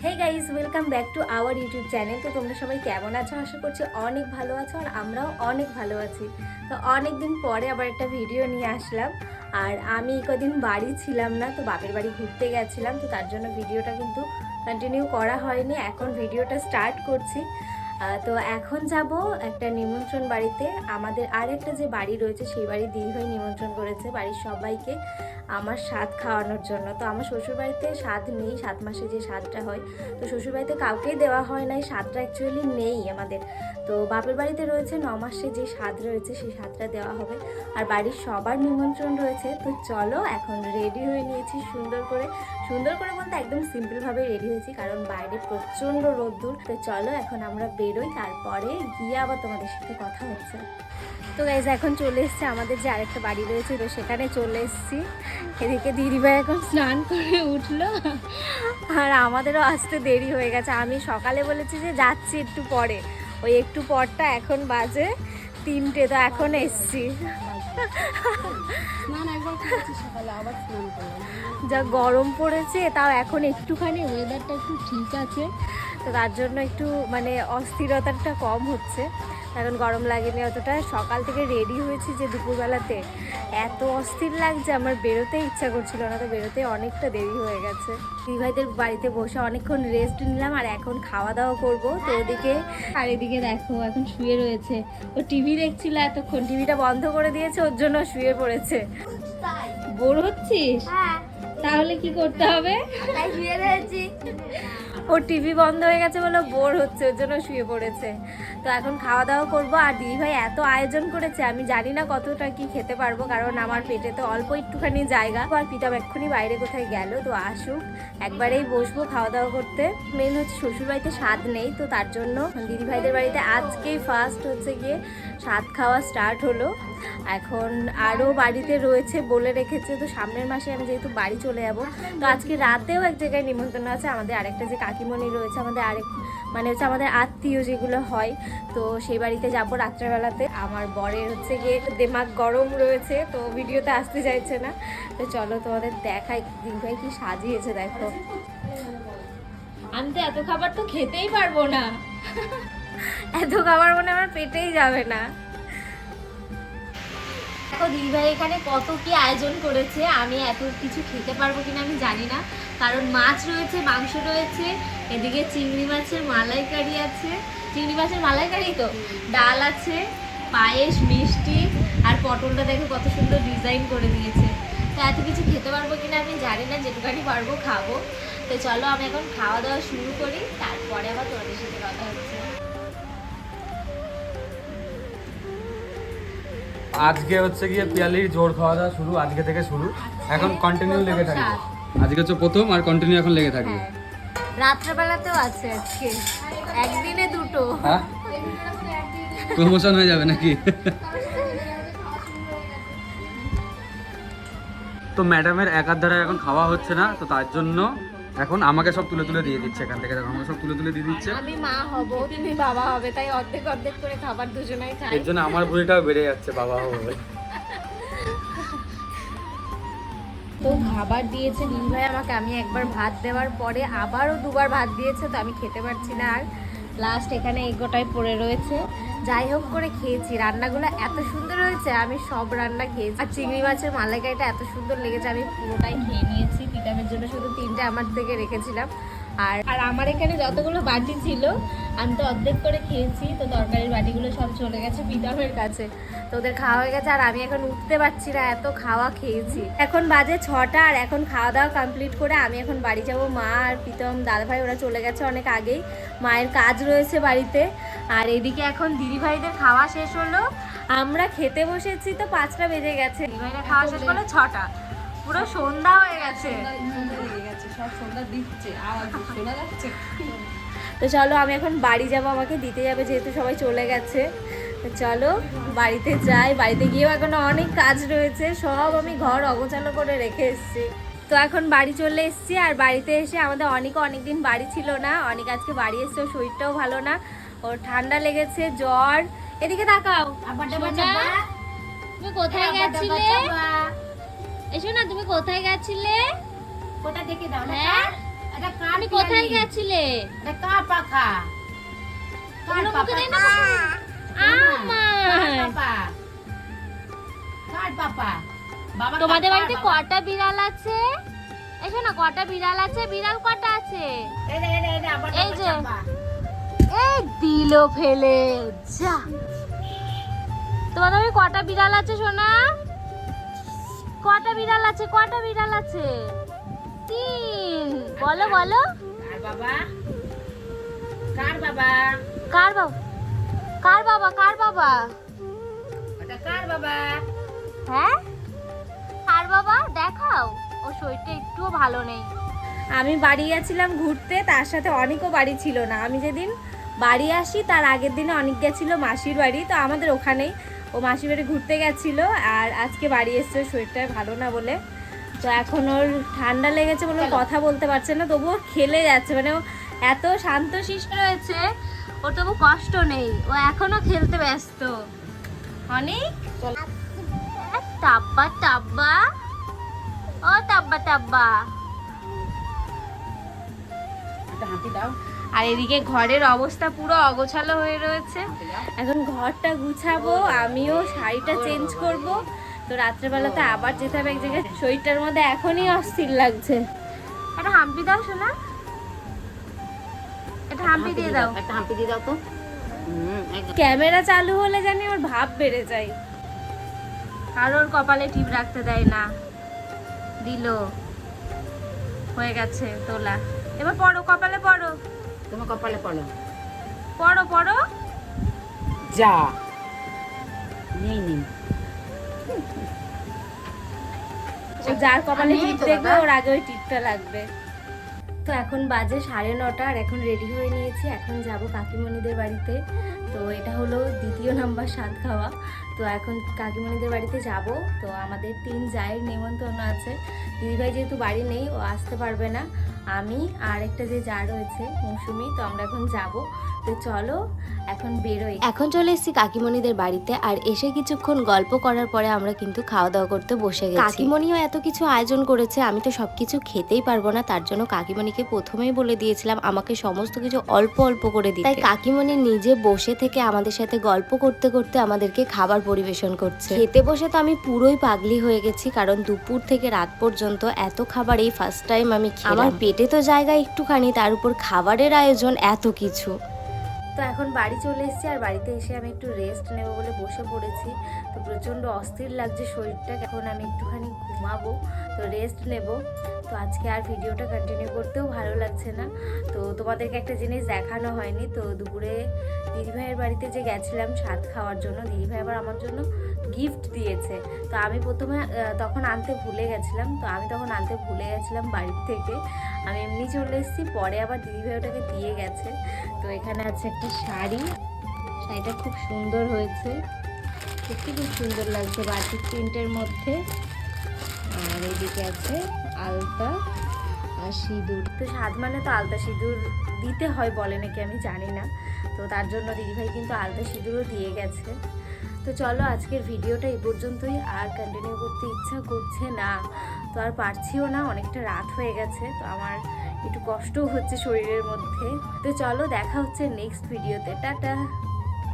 Hey guys, welcome back to our YouTube channel. তো তোমরা সবাই কেমন আছো? আশা করছি অনেক ভালো আছো, আর আমরাও অনেক ভালো আছি। তো অনেক দিন পরে আবার একটা ভিডিও নিয়ে আসলাম। আর আমি কদিন বাড়ি ছিলাম না, তো বাপের বাড়ি ঘুরতে গেছিলাম, তো তার জন্য ভিডিওটা কিন্তু কন্টিনিউ করা হয়নি। এখন ভিডিওটা স্টার্ট করছি। তো এখন যাব একটা নিমন্ত্রণ বাড়িতে। আমাদের আর একটা যে বাড়ি রয়েছে সেই বাড়ি দিদিভাই নিমন্ত্রণ করেছে বাড়ির সবাইকে আমার স্বাদ খাওয়ানোর জন্য। তো আমার শ্বশুরবাড়িতে স্বাদ নেই, 7 মাসে যে স্বাদটা হয়, তো শ্বশুরবাড়িতে কাউকেই দেওয়া হয় না, এই স্বাদটা অ্যাকচুয়ালি নেই আমাদের। তো বাপের বাড়িতে রয়েছে 9 মাসে যে স্বাদ রয়েছে সেই স্বাদটা দেওয়া হবে। আর বাড়ির সবার নিমন্ত্রণ রয়েছে। তো চলো, এখন রেডি হয়ে নিয়েছি সুন্দর করে। সুন্দর করে বলতে একদম সিম্পলভাবে রেডি হয়েছি, কারণ বাইরে প্রচণ্ড রোদ্দুর। তো চলো এখন আমরা বেরোই, তারপরে গিয়ে আবার তোমাদের সাথে কথা হচ্ছে। তো গাইজ, এখন চলে এসছে আমাদের যে আরেকটা বাড়ি রয়েছে, তো সেখানে চলে এসেছি। এদিকে দিদিভাই এখন স্নান করে উঠলো, আর আমাদেরও আসতে দেরি হয়ে গেছে। আমি সকালে বলেছি যে যাচ্ছি একটু পরে, ওই একটু পরটা এখন বাজে 3টে, তো এখন এসছি। যা গরম পড়েছে, তাও এখন একটুখানি ওয়েদারটা একটু ঠিক আছে, তো তার জন্য একটু মানে অস্থিরতাটা কম হচ্ছে। এখন গরম লাগেনি অতটা। সকাল থেকে রেডি হয়েছি যে দুপুরবেলাতে এত অস্থির লাগছে, আমার বেরোতে ইচ্ছা করছিল না, তো বেরোতে অনেকটা দেরি হয়ে গেছে। দিদিভাইদের বাড়িতে বসে অনেকক্ষণ রেস্ট নিলাম, আর এখন খাওয়া দাওয়া করবো। তো ওদিকে আর এদিকে দেখো এখন শুয়ে রয়েছে, ও টিভি দেখছিল এতক্ষণ, টিভিটা বন্ধ করে দিয়েছে, ওর জন্য শুয়ে পড়েছে। বোর হচ্ছিস? তাহলে কি করতে হবে? ওর টিভি বন্ধ হয়ে গেছে বলে বোর হচ্ছে, ওর জন্য শুয়ে পড়েছে। তো এখন খাওয়া দাওয়া করবো। আর দিদিভাই এত আয়োজন করেছে, আমি জানি না কতটা কি খেতে পারবো, কারণ আমার পেটে তো অল্প একটুখানি জায়গা। আর পিতাম এক্ষুনি বাইরে কোথায় গেল, তো আসুক, একবারেই বসবো খাওয়া দাওয়া করতে। মেন হচ্ছে শ্বশুরবাড়িতে স্বাদ নেই, তো তার জন্য দিদিভাইদের বাড়িতে আজকেই ফার্স্ট হচ্ছে গিয়ে স্বাদ খাওয়া স্টার্ট হলো। এখন আরও বাড়িতে রয়েছে বলে রেখেছে, তো সামনের মাসে আমি যেহেতু বাড়ি চলে যাব, তো আজকে রাতেও এক জায়গায় নিমন্ত্রণ আছে। আমাদের আরেকটা যে কাকিমণি রয়েছে, আমাদের আরেক মানে হচ্ছে আমাদের আত্মীয় যেগুলো হয়, তো সেই বাড়িতে যাব রাত্রেবেলাতে। আমার বরের হচ্ছে গিয়ে দেমাগ গরম রয়েছে, তো ভিডিওতে আসতে চাইছে না। তো চলো তোমাদের দেখাই দিদিভাই কি সাজিয়েছে, দেখো। আমি তো এত খাবার তো খেতেই পারবো না, এত খাবার মনে আমার পেটেই যাবে না। দেখো দিদিভাই এখানে কত কি আয়োজন করেছে, আমি এত কিছু খেতে পারবো কিনা আমি জানি না, কারণ মাছ রয়েছে, মাংস রয়েছে, এদিকে চিংড়ি মাছের মালাইকারি আছে, চিংড়ি মাছের মালাইকারি, তো ডাল আছে, পায়েস, মিষ্টি, আর পটলটা দেখো কত সুন্দর ডিজাইন করে দিয়েছে। তো এত কিছু খেতে পারবো কিনা আমি জানি না, যেটুকানি পারবো খাবো। তো চলো আমি এখন খাওয়া দাওয়া শুরু করি, তারপরে আবার তোমাদের সাথে কথা হচ্ছে। আজকে হচ্ছে গিয়ে পিয়ালির জোর খাওয়া দাওয়া শুরু, আজকে থেকে শুরু, এখন কন্টিনিউ লেগে থাকবে। আজকে হচ্ছে প্রথম, আর কন্টিনিউ এখন লেগে থাকবে। রাত্রেবেলাতেও আছে আজকে, একদিনে দুটো। হ্যাঁ, প্রমোশন হয়ে যাবে নাকি? তো ম্যাডামের একার দ্বারা এখন খাওয়া হচ্ছে না, তো তার জন্য এখন আমাকে সব তুলে তুলে দিয়ে দিচ্ছে। এখান থেকে দেখো আমাকে সব তুলে তুলে দিয়ে দিচ্ছে। আমি মা হব, তুমি বাবা হবে, তাই অর্ধেক অর্ধেক করে খাবার দুজনেই খাই। এর জন্য আমার ভুঁড়িটাও বেড়ে যাচ্ছে, বাবা হবে। তো খাবার দিয়েছে দিদিভাই আমাকে, আমি একবার ভাত দেওয়ার পরে আবারও দুবার ভাত দিয়েছে, তো আমি খেতে পারছি না আর। লাস্ট এখানে এই গোটাই পড়ে রয়েছে। যাই হোক করে খেয়েছি, রান্নাগুলো এত সুন্দর হয়েছে, আমি সব রান্না খেয়েছি। আর চিংড়ি মাছের মালাইকারিটা এত সুন্দর লেগেছে, আমি পুরোটাই খেয়ে নিয়েছি। পিটামের জন্য শুধু 3টে আমার থেকে রেখেছিলাম। আর আমার এখানে যতগুলো বাটি ছিল আমি তো অর্ধেক করে খেয়েছি, তো তরকারির বাটিগুলো সব চলে গেছে পিতামের কাছে, তো ওদের খাওয়া হয়ে গেছে। আর আমি এখন উঠতে পারছি না, এত খাওয়া খেয়েছি। এখন বাজে 6টা, আর এখন খাওয়া দাওয়া কমপ্লিট করে আমি এখন বাড়ি যাব। মা আর প্রীতম দাদাভাই ওরা চলে গেছে অনেক আগেই, মায়ের কাজ রয়েছে বাড়িতে। আর এদিকে এখন দিদিভাইদের খাওয়া শেষ হলো, আমরা খেতে বসেছি তো 5টা বেজে গেছে, দিদিভাইরা খাওয়া শেষ হলো 6টা, পুরো সন্ধ্যা হয়ে গেছে। তো চলো আমি এখন বাড়ি যাব, আমাকে দিতে যাবে যেহেতু সবাই চলে গেছে। তো চলো বাড়িতে যাই, বাড়িতে গিয়েও এখনো অনেক কাজ রয়েছে, সব আমি ঘর অগোছালো করে রেখে এসেছি। তো এখন বাড়ি চলে এসেছি, আর বাড়িতে এসে আমাদের অনেকদিন বাড়ি ছিল না, অনেক আজকে বাড়ি এসছে, ওর শরীরটাও ভালো না, ওর ঠান্ডা লেগেছে, জ্বর। এদিকে তাকাও, তুমি কোথায় গেছিলে? এসো না, তুমি কোথায় গেছিলে? কোথা থেকে দাও? হ্যাঁ এটা কার তুমি কোথায় পিয়ালি? গেছিলে? এটা কার পাখা? কার এগুলো পাপা? মুখে দে না, আমার। কার পাপা? বাবা তোমাদের কার বাড়িতে বাবা? কটা বিড়াল আছে? এসো না, কটা বিড়াল আছে? বিড়াল কটা আছে? এই যে, আবার এই যে। চাপা। এই দিল ফেলে যা। তোমাদের বাড়ি কটা বিড়াল আছে সোনা? কটা বিড়াল আছে? কটা বিড়াল আছে? 3। বলো বলো। কার বাবা? কার বাবা? কার বাবা? কার বাবা? কার বাবা? এটা কার বাবা? হ্যাঁ, কার বাবা? দেখাও। ও শরীরটা একটুও ভালো নেই। আমি বাড়ি গেছিলাম ঘুরতে, তার সাথে অনেকও বাড়ি ছিল না। আমি যেদিন বাড়ি আসি তার আগের দিনে অনেক গেছিল মাসির বাড়ি, তো আমাদের ওখানেই ও মাসির বাড়ি ঘুরতে গেছিল। আর আজকে বাড়ি এসছে, শরীরটা ভালো না বলে। তো এখন ওর ঠান্ডা লেগেছে বলে ও কথা বলতে পারছে না, তবুও খেলে যাচ্ছে। মানে ও এত শান্তশিষ্ট রয়েছে, ওর তবু কষ্ট নেই, ও এখনো খেলতে ব্যস্ত। অনেক টাব্বা টাব্বা, ও টাব্বা টাব্বা। একটা হাঁটি দাও। আর এদিকে ঘরের অবস্থা পুরো অগোছালো হয়ে রয়েছে। এখন ঘরটা গুছাবো, আমিও শাড়িটা চেঞ্জ করব। তো রাত্রেবেলাতে আবার যেতে হবে এক জায়গায়। শরীরটার মধ্যে এখনই অস্থির লাগছে। একটা হাম্পি দাও শোনা, একটা হাম্পি দিয়ে দাও। একটা হাঁপি দিয়ে দাও তো। একদম। ক্যামেরা চালু হলে জানি ওর ভাব বেড়ে যায়, আর ওর কপালে টিপ রাখতে দেয় না। দিল, হয়ে গেছে তোলা। এবার পড়ো, কপালে পড়ো, তোমার কপালে পড়ো। পড়ো পড়ো। যা নেই নেই। ও যার কপালে আমি টিপ তো দেখবে বাবা। ওর আগে ওই টিপটা লাগবে। তো এখন বাজে 9:30, আর এখন রেডি হয়ে নিয়েছি। এখন যাব কাকিমণিদের বাড়িতে। তো এটা হলো 2য় নাম্বার স্বাদ খাওয়া। তো এখন কাকিমণিদের বাড়িতে যাব। তো আমাদের 3 জায়ের নেমন্তন্ন আছে। দিদিভাই যেহেতু বাড়ি নেই, ও আসতে পারবে না। আমি আর একটা যে যা রয়েছে মৌসুমি, তো আমরা এখন যাব। তো চলো এখন বেরোই। এখন চলে এসেছি কাকিমণিদের বাড়িতে, আর এসে কিছুক্ষণ গল্প করার পরে আমরা কিন্তু খাওয়া দাওয়া করতে বসে গেছি। কাকিমণিও এত কিছু আয়োজন করেছে, আমি তো সবকিছু খেতেই পারবো না, তার জন্য কাকিমণিকে প্রথমেই বলে দিয়েছিলাম আমাকে সমস্ত কিছু অল্প অল্প করে দিতে। তাই কাকিমণি নিজে বসে থেকে আমাদের সাথে গল্প করতে করতে আমাদেরকে খাবার পরিবেশন করছে। খেতে বসে তো আমি পুরোই পাগলি হয়ে গেছি, কারণ দুপুর থেকে রাত পর্যন্ত এত খাবার এই ফার্স্ট টাইম আমি খেলাম। আমার পেটে তো জায়গা একটুখানি, তার উপর খাবারের আয়োজন এত কিছু। তো এখন বাড়ি চলে এসেছি, আর বাড়িতে এসে আমি একটু রেস্ট নেব বলে বসে পড়েছি। তো প্রচণ্ড অস্থির লাগছে শরীরটা, এখন আমি একটুখানি ঘুমাবো, তো রেস্ট নেব। তো আজকে আর ভিডিওটা কন্টিনিউ করতেও ভালো লাগছে না। তো তোমাদেরকে একটা জিনিস দেখানো হয়নি। তো দুপুরে দিদিভাইয়ের বাড়িতে যে গেছিলাম স্বাদ খাওয়ার জন্য, দিদিভাই আবার আমার জন্য গিফট দিয়েছে। তো আমি প্রথমে তখন আনতে ভুলে গেছিলাম। তো আমি তখন আনতে ভুলে গেছিলাম বাড়ির থেকে, আমি এমনি চলে এসেছি। পরে আবার দিদিভাই ওটাকে দিয়ে গেছে। তো এখানে আছে একটা শাড়ি, শাড়িটা খুব সুন্দর হয়েছে, সত্যি খুব সুন্দর লাগছে বাটিক প্রিন্টের মধ্যে। আর এইদিকে আছে আলতা আর সিঁদুর। তো স্বাদ মানে তো আলতা সিঁদুর দিতে হয় বলে নাকি, আমি জানি না। তো তার জন্য দিদিভাই কিন্তু আলতা সিঁদুরও দিয়ে গেছে। তো চলো আজকের ভিডিওটা এই পর্যন্তই, আর কন্টিনিউ করতে ইচ্ছা করছে না, তো আর পারছিও না, অনেকটা রাত হয়ে গেছে। তো আমার একটু কষ্টও হচ্ছে শরীরের মধ্যে। তো চলো দেখা হচ্ছে নেক্সট ভিডিওতে, টাটা।